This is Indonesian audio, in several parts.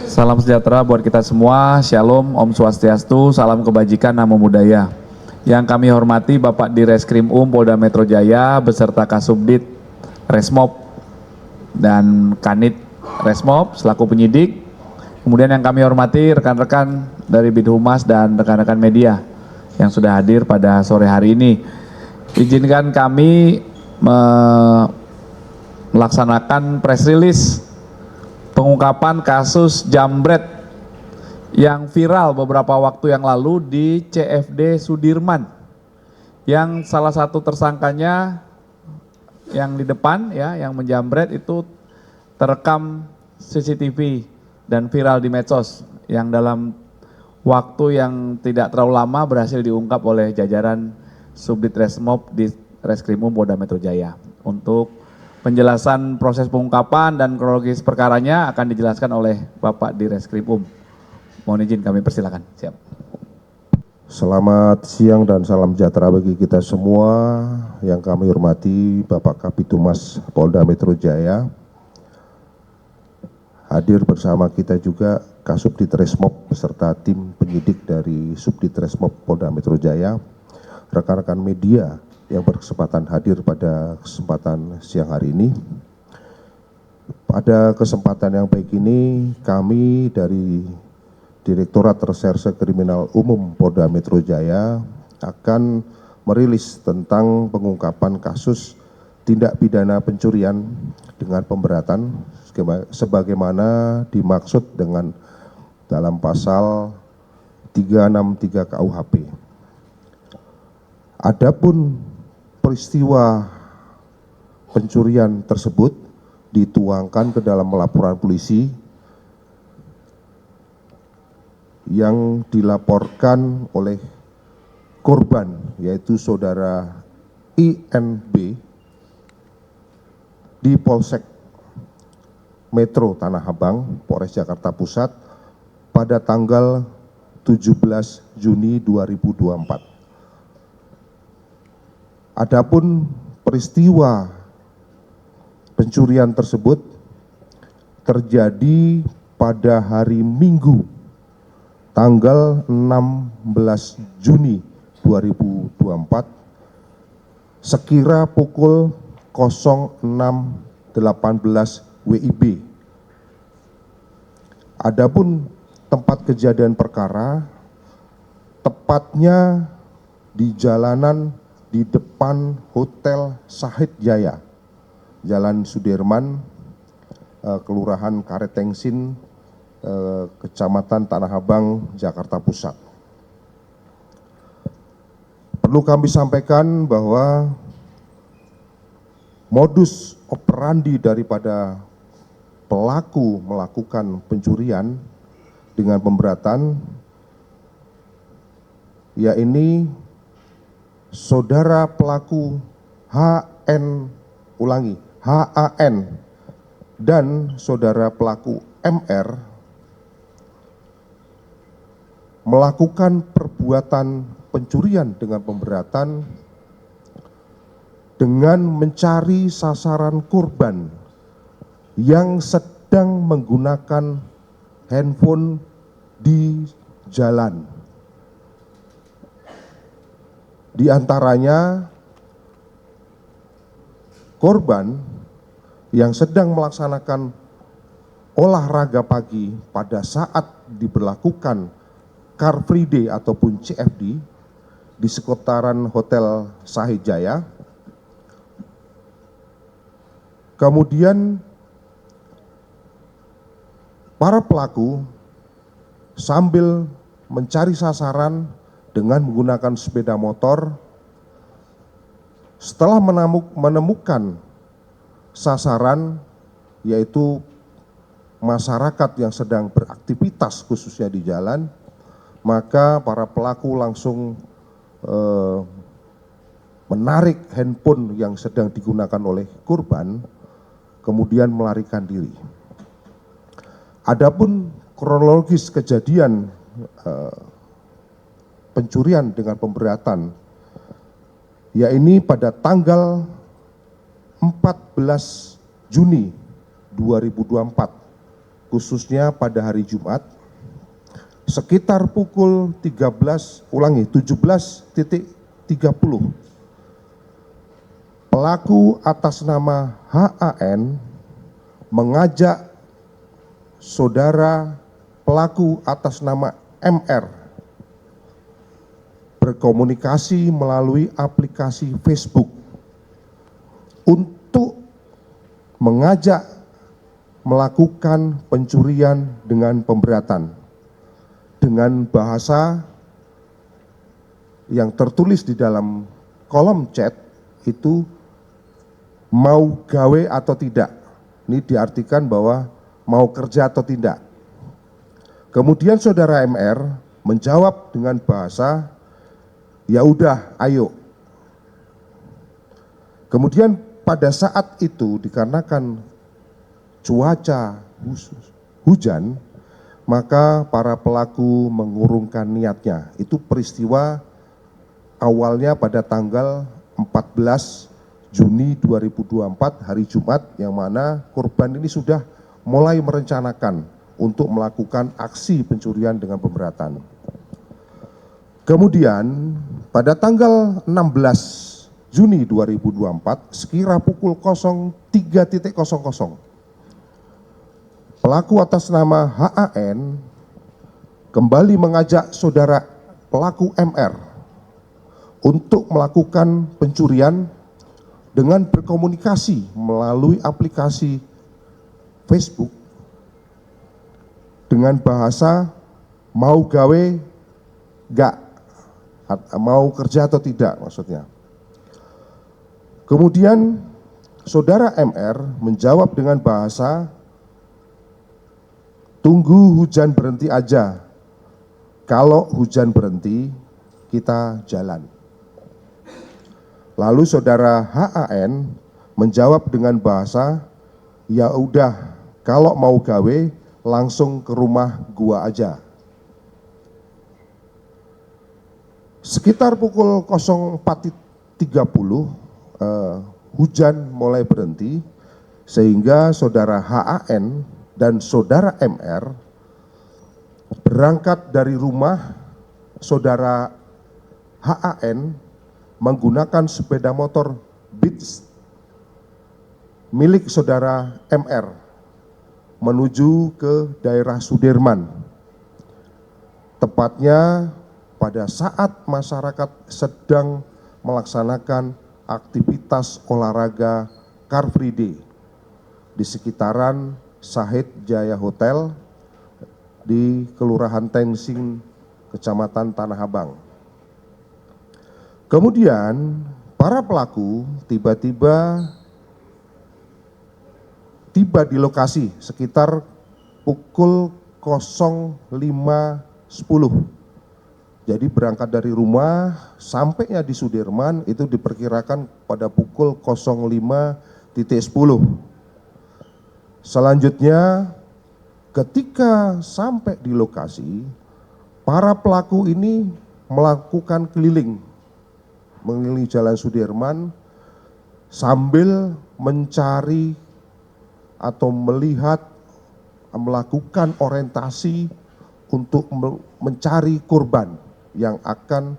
Salam sejahtera buat kita semua, Shalom, Om Swastiastu, salam kebajikan, namo buddhaya. Yang kami hormati Bapak Direskrim Polda Metro Jaya beserta Kasubdit Resmob dan Kanit Resmob selaku penyidik. Kemudian yang kami hormati rekan-rekan dari Bidhumas dan rekan-rekan media yang sudah hadir pada sore hari ini. Izinkan kami melaksanakan press release pengungkapan kasus jambret yang viral beberapa waktu yang lalu di CFD Sudirman, yang salah satu tersangkanya yang di depan ya, yang menjambret itu terekam CCTV dan viral di medsos, yang dalam waktu yang tidak terlalu lama berhasil diungkap oleh jajaran Subdit Resmob di Reskrimum Polda Metro Jaya. Untuk penjelasan proses pengungkapan dan kronologis perkaranya akan dijelaskan oleh Bapak Direskrimum. Mohon izin kami persilakan. Siap. Selamat siang dan salam sejahtera bagi kita semua. Yang kami hormati Bapak Kabitumas Polda Metro Jaya. Hadir bersama kita juga Kasubdit Resmob beserta tim penyidik dari Subdit Resmob Polda Metro Jaya, rekan-rekan media yang berkesempatan hadir pada kesempatan siang hari ini. Pada kesempatan yang baik ini, kami dari Direktorat Reserse Kriminal Umum Polda Metro Jaya akan merilis tentang pengungkapan kasus tindak pidana pencurian dengan pemberatan sebagaimana dimaksud dengan dalam pasal 363 KUHP. Adapun peristiwa pencurian tersebut dituangkan ke dalam laporan polisi yang dilaporkan oleh korban, yaitu saudara INB di Polsek Metro Tanah Abang, Polres Jakarta Pusat pada tanggal 17 Juni 2024. Adapun peristiwa pencurian tersebut terjadi pada hari Minggu tanggal 16 Juni 2024 sekira pukul 06.18 WIB. Adapun tempat kejadian perkara tepatnya di jalanan di depan Hotel Sahid Jaya, Jalan Sudirman, Kelurahan Karetengsin, Kecamatan Tanah Abang, Jakarta Pusat. Perlu kami sampaikan bahwa modus operandi daripada pelaku melakukan pencurian dengan pemberatan, yaitu saudara pelaku HAN dan saudara pelaku MR melakukan perbuatan pencurian dengan pemberatan dengan mencari sasaran korban yang sedang menggunakan handphone di jalan. Di antaranya korban yang sedang melaksanakan olahraga pagi pada saat diberlakukan Car Free Day ataupun CFD di sekitaran Hotel Sahid Jaya. Kemudian para pelaku sambil mencari sasaran dengan menggunakan sepeda motor, setelah menemukan sasaran yaitu masyarakat yang sedang beraktivitas khususnya di jalan, maka para pelaku langsung menarik handphone yang sedang digunakan oleh korban, kemudian melarikan diri. Adapun kronologis kejadian pencurian dengan pemberatan, yaitu pada tanggal 14 Juni 2024 khususnya pada hari Jumat, sekitar pukul 17.30, pelaku atas nama HAN mengajak saudara pelaku atas nama MR berkomunikasi melalui aplikasi Facebook untuk mengajak melakukan pencurian dengan pemberatan dengan bahasa yang tertulis di dalam kolom chat itu mau gawe atau tidak. Ini diartikan bahwa mau kerja atau tidak. Kemudian saudara MR menjawab dengan bahasa ya udah ayo. Kemudian pada saat itu dikarenakan cuaca hujan, maka para pelaku mengurungkan niatnya. Itu peristiwa awalnya pada tanggal 14 Juni 2024 hari Jumat, yang mana korban ini sudah mulai merencanakan untuk melakukan aksi pencurian dengan pemberatan. Kemudian pada tanggal 16 Juni 2024 sekira pukul 03.00 pelaku atas nama HAN kembali mengajak saudara pelaku MR untuk melakukan pencurian dengan berkomunikasi melalui aplikasi Facebook dengan bahasa mau gawe gak, mau kerja atau tidak maksudnya. Kemudian saudara MR menjawab dengan bahasa tunggu hujan berhenti aja. Kalau hujan berhenti, kita jalan. Lalu saudara HAN menjawab dengan bahasa, ya udah, kalau mau gawe langsung ke rumah gua aja. Sekitar pukul 04.30 hujan mulai berhenti sehingga saudara HAN dan saudara MR berangkat dari rumah saudara HAN menggunakan sepeda motor Beats milik saudara MR menuju ke daerah Sudirman. Tepatnya pada saat masyarakat sedang melaksanakan aktivitas olahraga Car Free Day di sekitaran Sahid Jaya Hotel di Kelurahan Tensing, Kecamatan Tanah Abang. Kemudian para pelaku tiba-tiba tiba di lokasi sekitar pukul 05.10. Jadi berangkat dari rumah sampainya di Sudirman itu diperkirakan pada pukul 05.10. Selanjutnya ketika sampai di lokasi, para pelaku ini melakukan mengelilingi Jalan Sudirman sambil mencari atau melakukan orientasi untuk mencari korban yang akan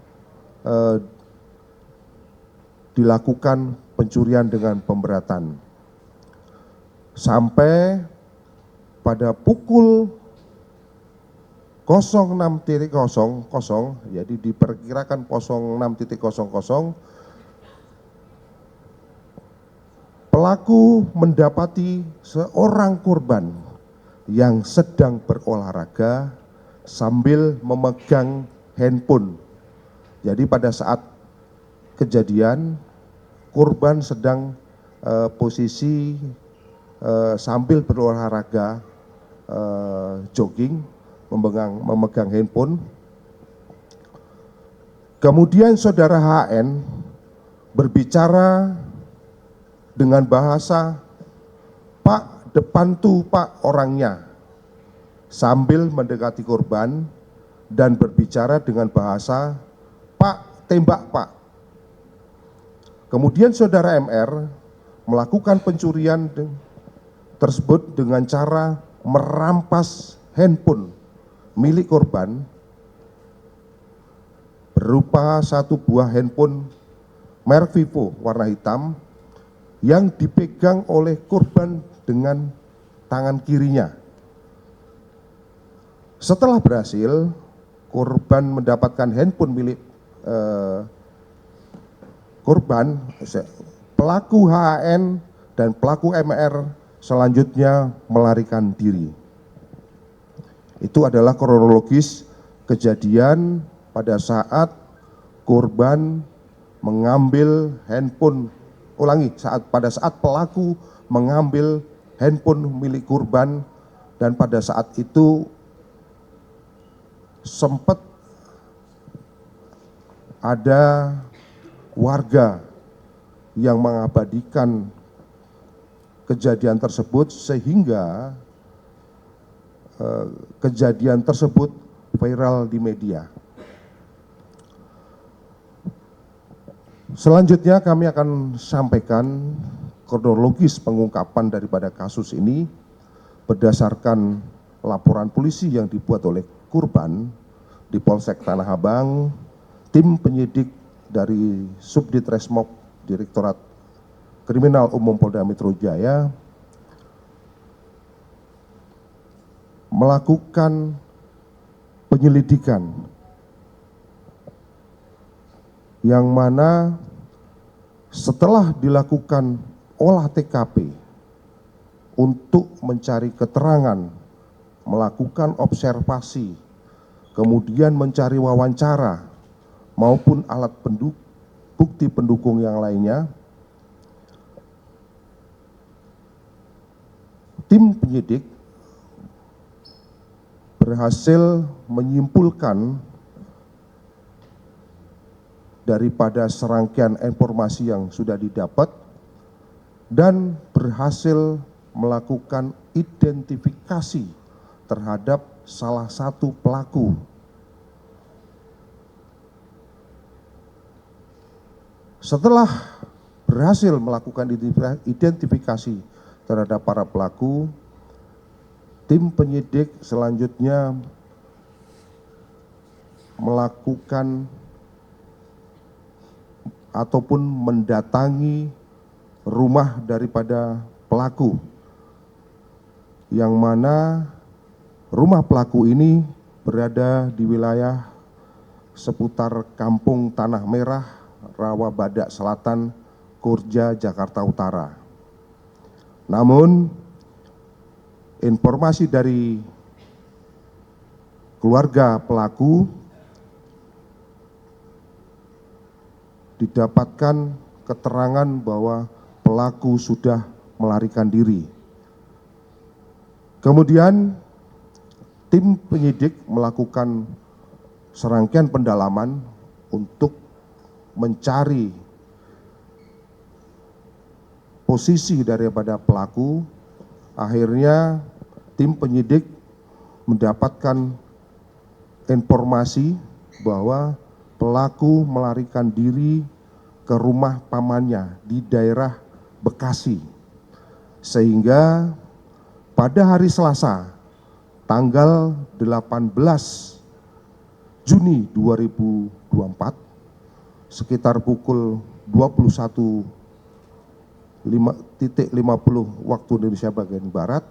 dilakukan pencurian dengan pemberatan. Sampai pada pukul 06.00, jadi diperkirakan 06.00, pelaku mendapati seorang korban yang sedang berolahraga sambil memegang handphone. Jadi pada saat kejadian, korban sedang posisi sambil berolahraga jogging, memegang handphone. Kemudian saudara HN berbicara dengan bahasa, Pak, depan tuh Pak orangnya, sambil mendekati korban dan berbicara dengan bahasa, Pak, tembak Pak. Kemudian saudara MR melakukan pencurian tersebut dengan cara merampas handphone milik korban berupa satu buah handphone merek Vivo warna hitam yang dipegang oleh korban dengan tangan kirinya. Setelah berhasil, korban mendapatkan handphone milik korban, pelaku HAN dan pelaku MR selanjutnya melarikan diri. Itu adalah kronologis kejadian pada saat korban mengambil handphone, pada saat pelaku mengambil handphone milik korban, dan pada saat itu sempat ada warga yang mengabadikan kejadian tersebut sehingga kejadian tersebut viral di media. Selanjutnya kami akan sampaikan kronologis pengungkapan daripada kasus ini berdasarkan laporan polisi yang dibuat oleh korban di Polsek Tanah Abang, tim penyidik dari Subditreskrimsus Direktorat Kriminal Umum Polda Metro Jaya melakukan penyelidikan yang mana setelah dilakukan olah TKP untuk mencari keterangan, melakukan observasi, kemudian mencari wawancara maupun alat bukti pendukung yang lainnya, tim penyidik berhasil menyimpulkan daripada serangkaian informasi yang sudah didapat dan berhasil melakukan identifikasi terhadap salah satu pelaku. Setelah berhasil melakukan identifikasi terhadap para pelaku, tim penyidik selanjutnya melakukan ataupun mendatangi rumah daripada pelaku, yang mana rumah pelaku ini berada di wilayah seputar Kampung Tanah Merah, Rawa Badak Selatan, Kurja, Jakarta Utara. Namun informasi dari keluarga pelaku didapatkan keterangan bahwa pelaku sudah melarikan diri. Kemudian tim penyidik melakukan serangkaian pendalaman untuk mencari posisi daripada pelaku. Akhirnya tim penyidik mendapatkan informasi bahwa pelaku melarikan diri ke rumah pamannya di daerah Bekasi. Sehingga pada hari Selasa tanggal 18 Juni 2024 sekitar pukul 21.50 waktu Indonesia bagian Barat,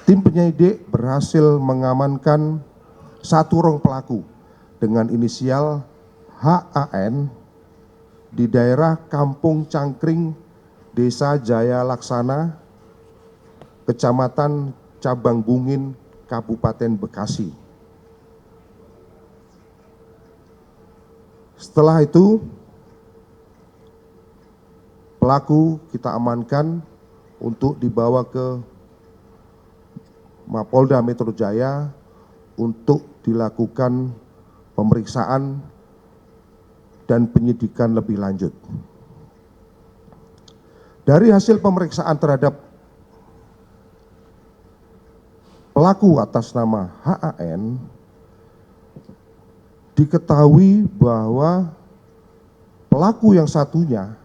tim penyidik berhasil mengamankan satu orang pelaku dengan inisial HAN di daerah Kampung Cangkring, Desa Jaya Laksana, Kecamatan Cabang Bungin, Kabupaten Bekasi. Setelah itu, pelaku kita amankan untuk dibawa ke Mapolda Metro Jaya untuk dilakukan pemeriksaan dan penyidikan lebih lanjut. Dari hasil pemeriksaan terhadap pelaku atas nama HAN, diketahui bahwa pelaku yang satunya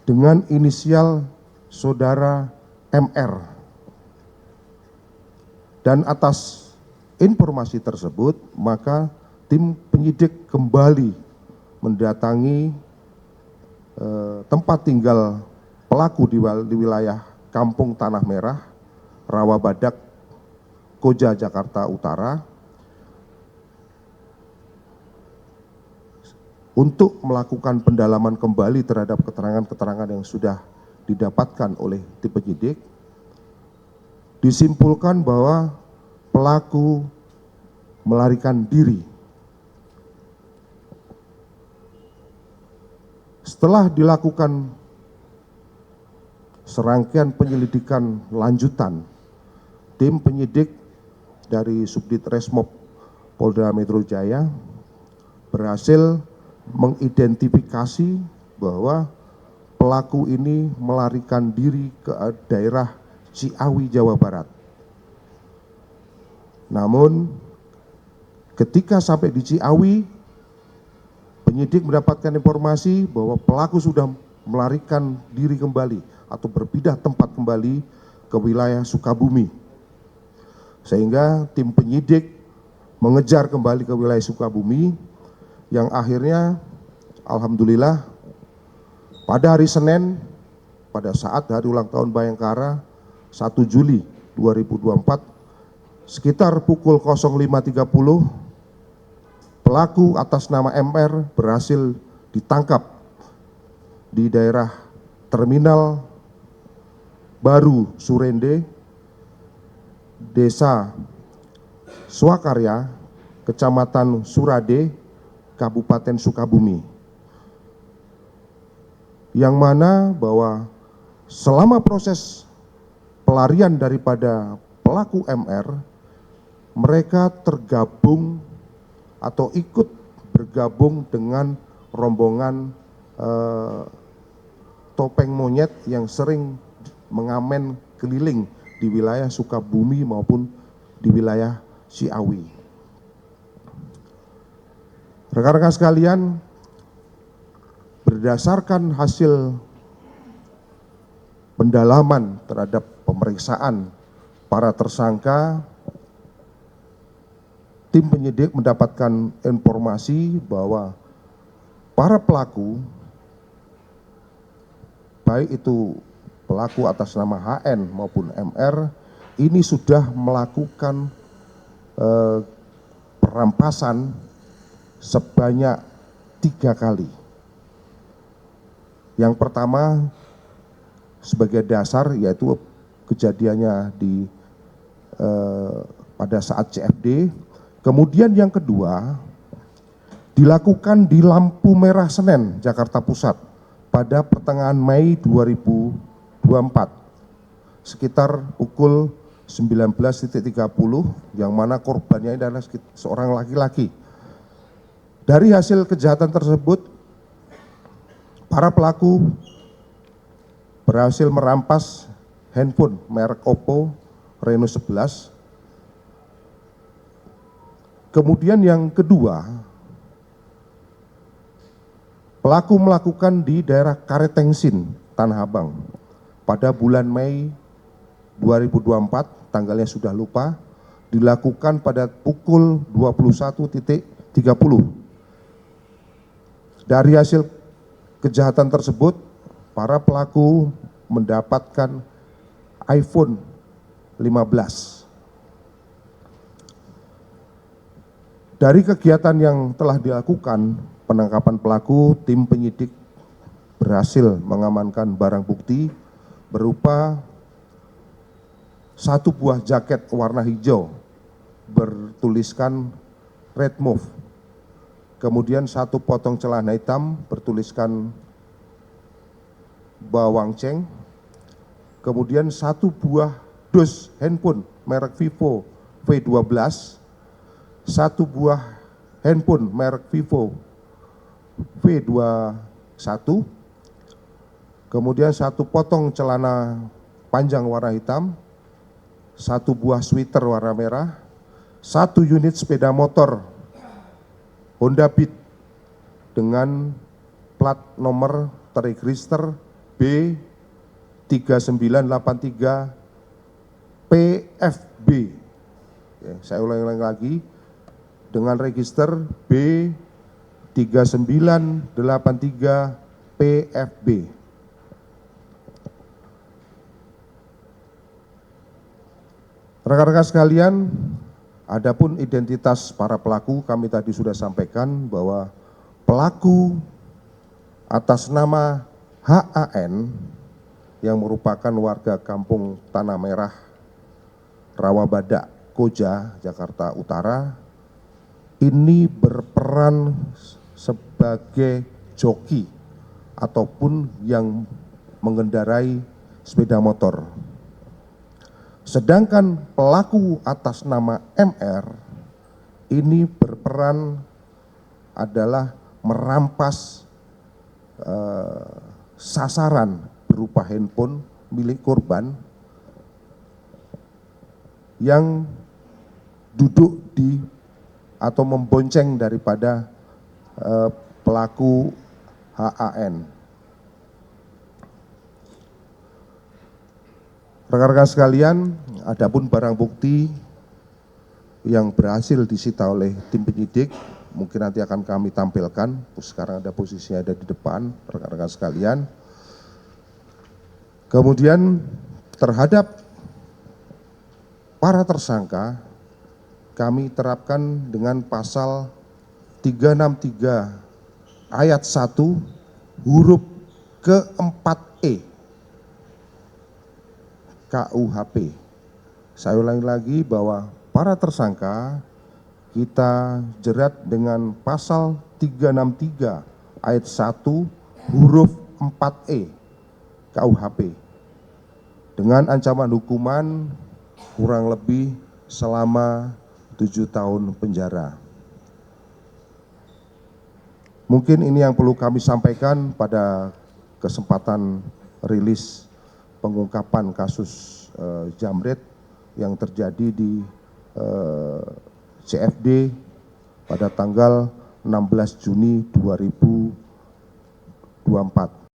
dengan inisial saudara MR. Dan atas informasi tersebut, maka tim penyidik kembali mendatangi tempat tinggal pelaku di wilayah Kampung Tanah Merah, Rawabadak, Koja, Jakarta Utara, untuk melakukan pendalaman kembali terhadap keterangan-keterangan yang sudah didapatkan oleh tim penyidik. Disimpulkan bahwa pelaku melarikan diri. Setelah dilakukan serangkaian penyelidikan lanjutan, tim penyidik dari Subdit Resmob Polda Metro Jaya berhasil mengidentifikasi bahwa pelaku ini melarikan diri ke daerah Ciawi, Jawa Barat. Namun ketika sampai di Ciawi, penyidik mendapatkan informasi bahwa pelaku sudah melarikan diri kembali atau berpindah tempat kembali ke wilayah Sukabumi. Sehingga tim penyidik mengejar kembali ke wilayah Sukabumi, yang akhirnya alhamdulillah pada hari Senin, pada saat hari ulang tahun Bayangkara 1 Juli 2024, sekitar pukul 05.30, pelaku atas nama MR berhasil ditangkap di daerah Terminal Baru Surende, Desa Swakarya, Kecamatan Surade, Kabupaten Sukabumi. Yang mana bahwa selama proses pelarian daripada pelaku MR, mereka tergabung atau ikut bergabung dengan rombongan topeng monyet yang sering mengamen keliling di wilayah Sukabumi maupun di wilayah Ciawi. Rekan-rekan sekalian, berdasarkan hasil pendalaman terhadap pemeriksaan para tersangka, tim penyidik mendapatkan informasi bahwa para pelaku, baik itu pelaku atas nama HN maupun MR, ini sudah melakukan perampasan sebanyak 3 kali. Yang pertama sebagai dasar yaitu kejadiannya pada saat CFD. Kemudian yang kedua dilakukan di Lampu Merah Senen, Jakarta Pusat pada pertengahan Mei 2024 sekitar pukul 19.30, yang mana korbannya adalah seorang laki-laki. Dari hasil kejahatan tersebut, para pelaku berhasil merampas handphone merek Oppo Reno 11. Kemudian yang kedua, pelaku melakukan di daerah Karetengsin, Tanah Abang pada bulan Mei 2024, tanggalnya sudah lupa, dilakukan pada pukul 21.30. Dari hasil kejahatan tersebut, para pelaku mendapatkan iPhone 15. Dari kegiatan yang telah dilakukan penangkapan pelaku, tim penyidik berhasil mengamankan barang bukti berupa 1 buah jaket warna hijau bertuliskan Red Move. Kemudian 1 potong celana hitam bertuliskan Bawang Ceng. Kemudian 1 buah dus handphone merek Vivo V12. 1 buah handphone merek Vivo V21. Kemudian 1 potong celana panjang warna hitam. 1 buah sweater warna merah. 1 unit sepeda motor Honda Beat dengan plat nomor terregister B 3983 PFB. Ya, saya ulangi lagi, dengan register B 3983 PFB. Rekan-rekan sekalian, adapun identitas para pelaku kami tadi sudah sampaikan bahwa pelaku atas nama HAN yang merupakan warga kampung Tanah Merah, Rawabadak, Koja, Jakarta Utara, ini berperan sebagai joki ataupun yang mengendarai sepeda motor. Sedangkan pelaku atas nama MR ini berperan adalah merampas sasaran berupa handphone milik korban yang duduk di atau membonceng daripada pelaku HAN. Rekan-rekan sekalian, adapun barang bukti yang berhasil disita oleh tim penyidik, mungkin nanti akan kami tampilkan. Sekarang ada posisinya ada di depan, rekan-rekan sekalian. Kemudian terhadap para tersangka, kami terapkan dengan pasal 363 ayat 1 huruf ke-4E KUHP. Saya ulangi lagi bahwa para tersangka kita jerat dengan pasal 363 ayat 1 huruf 4E KUHP dengan ancaman hukuman kurang lebih selama 7 tahun penjara. Mungkin ini yang perlu kami sampaikan pada kesempatan rilis pengungkapan kasus Jamret yang terjadi di CFD pada tanggal 16 Juni 2024.